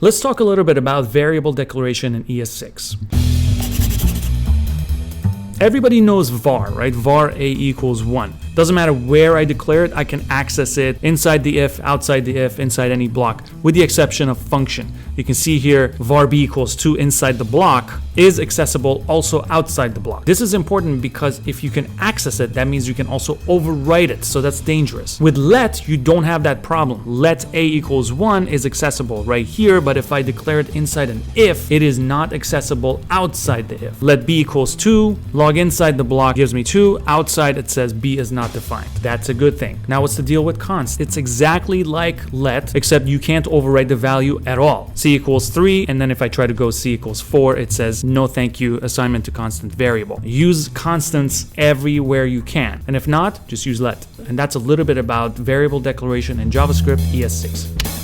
Let's talk a little bit about variable declaration in ES6. Everybody knows var, right? Var a equals 1. Doesn't matter where I declare it, I can access it inside the if, outside the if, inside any block, with the exception of function. You can see here var b equals 2 inside the block is accessible also outside the block. This is important because if you can access it, that means you can also overwrite it, so that's dangerous. With let, you don't have that problem. Let a equals 1 is accessible right here, but if I declare it inside an if, it is not accessible outside the if. Let b equals 2, log inside the block gives me 2, outside it says b is not defined. That's a good thing. Now what's the deal with const? It's exactly like let, except you can't overwrite the value at all. C equals 3, and then if I try to go C equals 4, it says no thank you, assignment to constant variable. Use constants everywhere you can, and if not, just use let. And that's a little bit about variable declaration in JavaScript ES6.